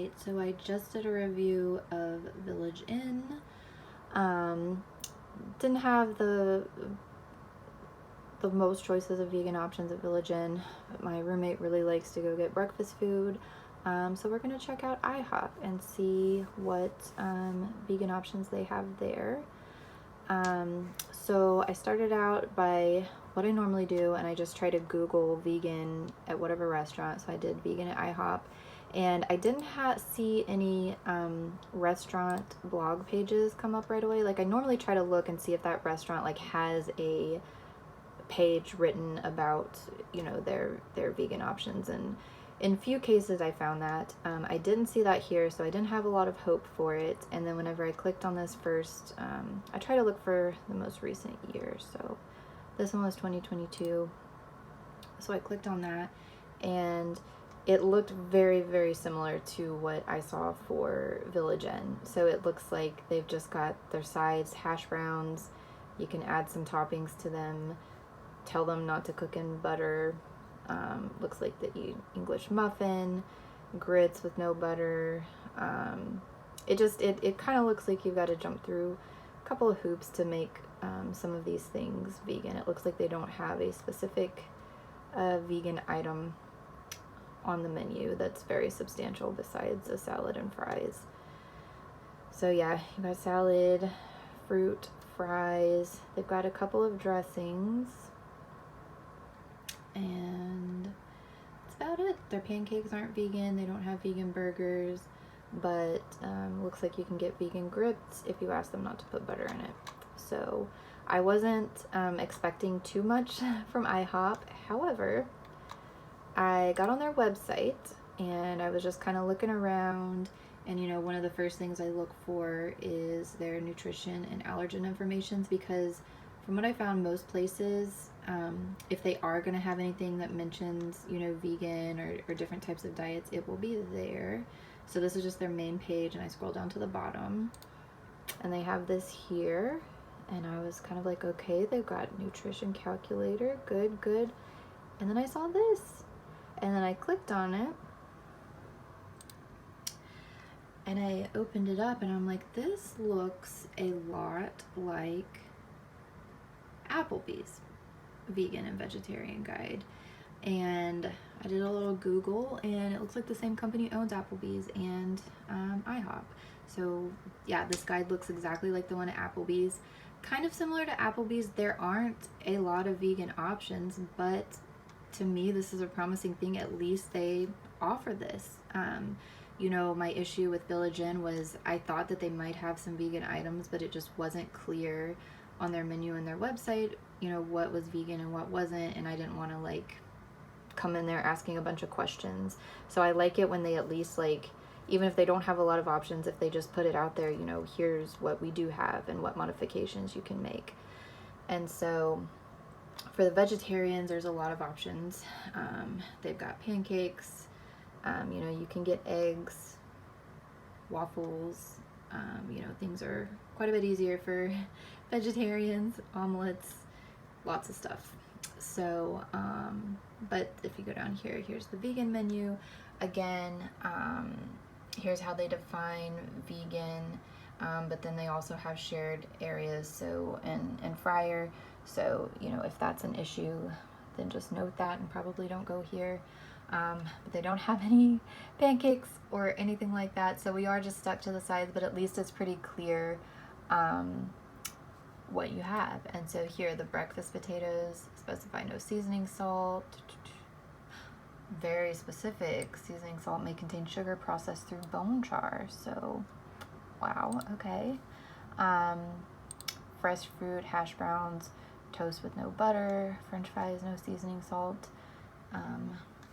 Alright, so I just did a review of Village Inn. Didn't have the most choices of vegan options at Village Inn, but my roommate really likes to go get breakfast food. So we're gonna check out IHOP and see what vegan options they have there. So I started out by what I normally do, and I just try to Google vegan at whatever restaurant. So I did vegan at IHOP, and I didn't see any restaurant blog pages come up right away. Like, I normally try to look and see if that restaurant like has a page written about, you know, their vegan options, and in few cases I found that. I didn't see that here, so I didn't have a lot of hope for it. And then whenever I clicked on this first, I try to look for the most recent year. So this one was 2022. So I clicked on that, and it looked very, very similar to what I saw for Village Inn. So it looks like they've just got their sides, hash browns. You can add some toppings to them. Tell them not to cook in butter. Looks like the English muffin, grits with no butter. It kind of looks like you've got to jump through a couple of hoops to make some of these things vegan. It looks like they don't have a specific vegan item on the menu that's very substantial besides a salad and fries. So yeah, you got salad, fruit, fries. They've got a couple of dressings, and that's about it. Their pancakes aren't vegan. They don't have vegan burgers, but looks like you can get vegan grits if you ask them not to put butter in it. So I wasn't expecting too much from IHOP. However, I got on their website and I was just kind of looking around, and you know, one of the first things I look for is their nutrition and allergen information, because from what I found, most places, if they are going to have anything that mentions, you know, vegan or different types of diets, it will be there. So this is just their main page, and I scroll down to the bottom and they have this here, and I was kind of like, okay, they've got nutrition calculator, good. And then I saw this, and then I clicked on it and I opened it up, and I'm like, this looks a lot like Applebee's vegan and vegetarian guide. And I did a little Google, and it looks like the same company owns Applebee's and IHOP. So yeah, this guide looks exactly like the one at Applebee's. Kind of similar to Applebee's, there aren't a lot of vegan options, but to me this is a promising thing. At least they offer this. You know, my issue with Village Inn was I thought that they might have some vegan items, but it just wasn't clear on their menu and their website, you know, what was vegan and what wasn't, and I didn't want to like come in there asking a bunch of questions. So I like it when they at least, like, even if they don't have a lot of options, if they just put it out there, you know, here's what we do have and what modifications you can make. And so for the vegetarians, there's a lot of options. They've got pancakes, you know, you can get eggs, waffles, you know, things are quite a bit easier for vegetarians, omelets, lots of stuff. So, but if you go down here, here's the vegan menu. Again, here's how they define vegan, but then they also have shared areas, so, and fryer. So, you know, if that's an issue, then just note that and probably don't go here. But they don't have any pancakes or anything like that, so we are just stuck to the sides, but at least it's pretty clear what you have. And so here, the breakfast potatoes specify no seasoning salt. Very specific. Seasoning salt may contain sugar processed through bone char. So, wow, okay. Fresh fruit, hash browns, toast with no butter, french fries, no seasoning salt.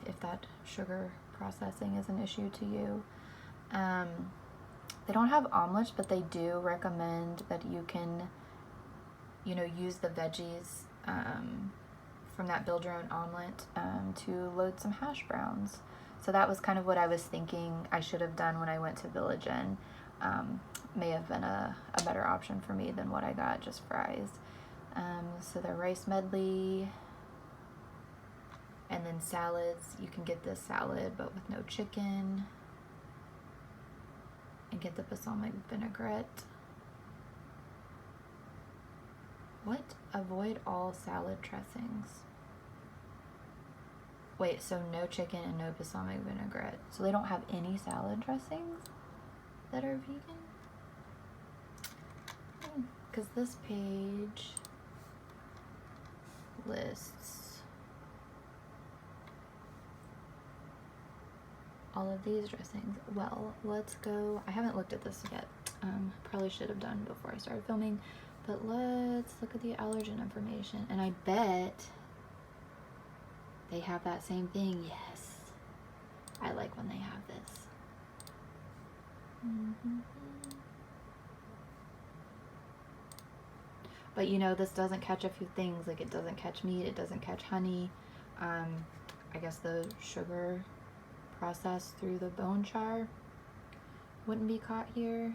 If that sugar processing is an issue to you. They don't have omelets, but they do recommend that you can, you know, use the veggies from that build your own omelet to load some hash browns. So that was kind of what I was thinking I should have done when I went to Village Inn. May have been a better option for me than what I got, just fries. So the rice medley, and then salads. You can get this salad but with no chicken. and get the balsamic vinaigrette. What? Avoid all salad dressings. Wait, so no chicken and no balsamic vinaigrette. So they don't have any salad dressings that are vegan? Because this page lists all of these dressings. Well, let's go. I haven't looked at this yet. Probably should have done before I started filming. But let's look at the allergen information. And I bet they have that same thing. Yes. I like when they have this. But you know, this doesn't catch a few things. Like it doesn't catch meat, it doesn't catch honey. I guess the sugar processed through the bone char wouldn't be caught here.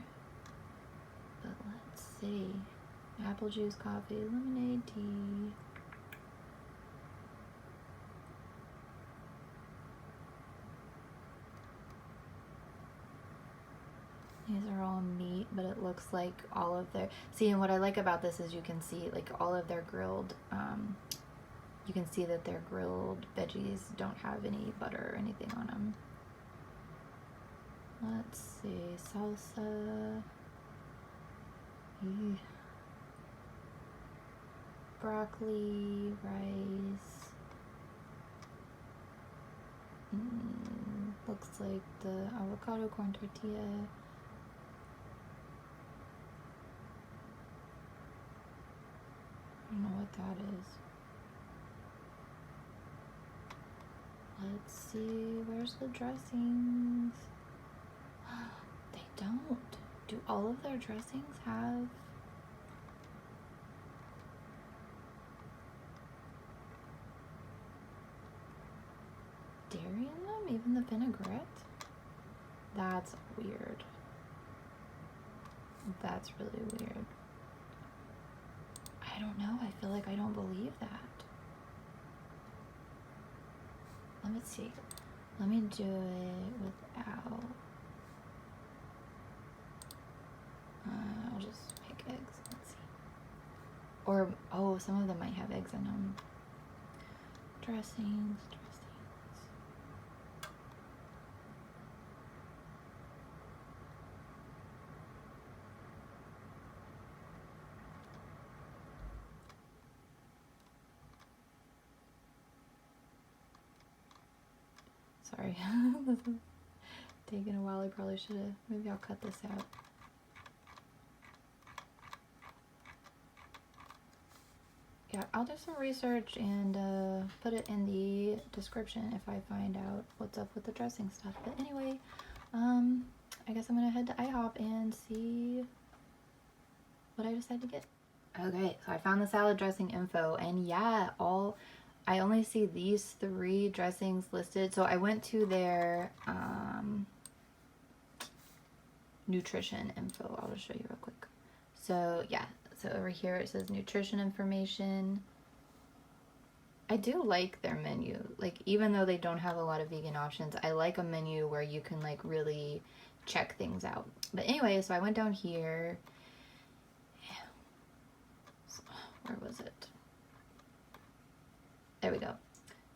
But let's see. Apple juice, coffee, lemonade, tea. These are all meat, but it looks like all of their... See, and what I like about this is you can see, like, all of their grilled... you can see that their grilled veggies don't have any butter or anything on them. Let's see. Salsa. Ew. Broccoli, rice. Looks like the avocado corn tortilla. I don't know what that is. Let's see, where's the dressings? They don't. Do all of their dressings have... dairy in them? Even the vinaigrette? That's weird. That's really weird. I don't know. I feel like I don't believe that. Let me see. Let me do it without... I'll just pick eggs. Let's see. Or, oh, some of them might have eggs in them. Dressings. Sorry, this is taking a while. I probably should have. Maybe I'll cut this out. Yeah, I'll do some research and put it in the description if I find out what's up with the dressing stuff. But anyway, I guess I'm gonna head to IHOP and see what I decide to get. Okay, so I found the salad dressing info, and yeah, I only see these 3 dressings listed. So I went to their nutrition info. I'll just show you real quick. So yeah, so over here it says nutrition information. I do like their menu. Like, even though they don't have a lot of vegan options, I like a menu where you can like really check things out. But anyway, so I went down here. Where was it? There we go.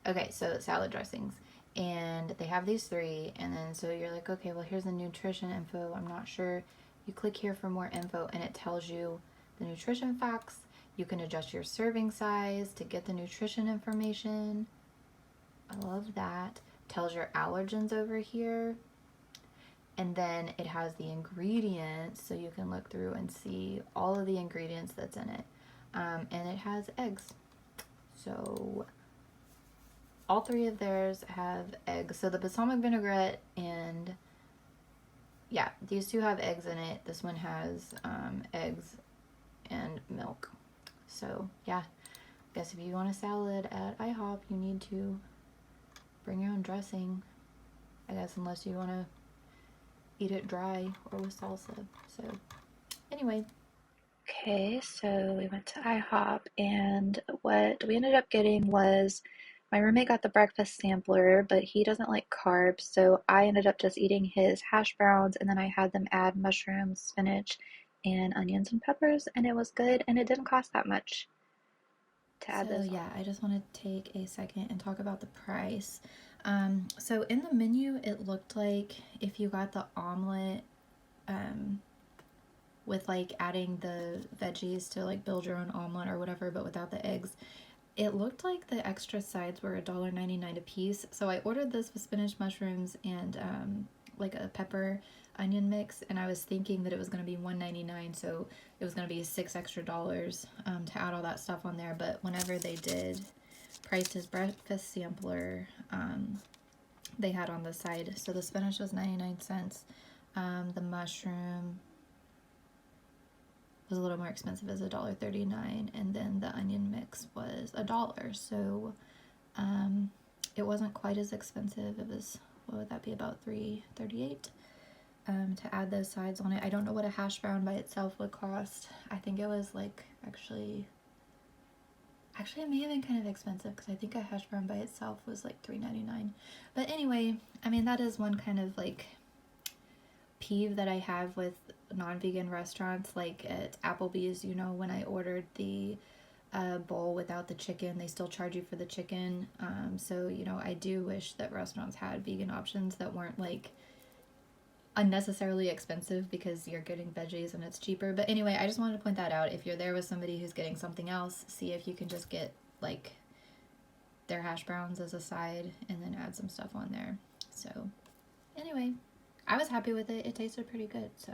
Okay, so salad dressings. And they have these 3. And then so you're like, okay, well, here's the nutrition info. I'm not sure. You click here for more info and it tells you the nutrition facts. You can adjust your serving size to get the nutrition information. I love that. Tells your allergens over here. And then it has the ingredients, so you can look through and see all of the ingredients that's in it. And it has eggs. So all 3 of theirs have eggs. So the balsamic vinaigrette and yeah, these 2 have eggs in it. This one has eggs and milk. So yeah, I guess if you want a salad at IHOP, you need to bring your own dressing. I guess unless you want to eat it dry or with salsa. So anyway. Okay, so we went to IHOP, and what we ended up getting was My roommate got the breakfast sampler, but he doesn't like carbs, so I ended up just eating his hash browns, and then I had them add mushrooms, spinach, and onions and peppers, and it was good, and it didn't cost that much to add So those yeah, on. I just want to take a second and talk about the price. So in the menu, it looked like if you got the omelet um, with like adding the veggies to like build your own omelet or whatever, but without the eggs, it looked like the extra sides were $1.99 a piece. So I ordered this with spinach, mushrooms, and like a pepper onion mix, and I was thinking that it was going to be $1.99, so it was going to be $6 extra to add all that stuff on there. But whenever they did priced his breakfast sampler, they had on the side. So the spinach was 99 cents. The mushroom was a little more expensive as $1.39, and then the onion mix was $1. So it wasn't quite as expensive. It was, what would that be, about $3.38 to add those sides on it. I don't know what a hash brown by itself would cost. I think it was like actually it may have been kind of expensive because I think a hash brown by itself was like $3.99. But anyway, I mean that is one kind of like peeve that I have with non-vegan restaurants, like at Applebee's. You know, when I ordered the bowl without the chicken, they still charge you for the chicken. So you know, I do wish that restaurants had vegan options that weren't like unnecessarily expensive because you're getting veggies and it's cheaper. But anyway, I just wanted to point that out. If you're there with somebody who's getting something else, see if you can just get like their hash browns as a side and then add some stuff on there. So anyway, I was happy with it. It tasted pretty good. So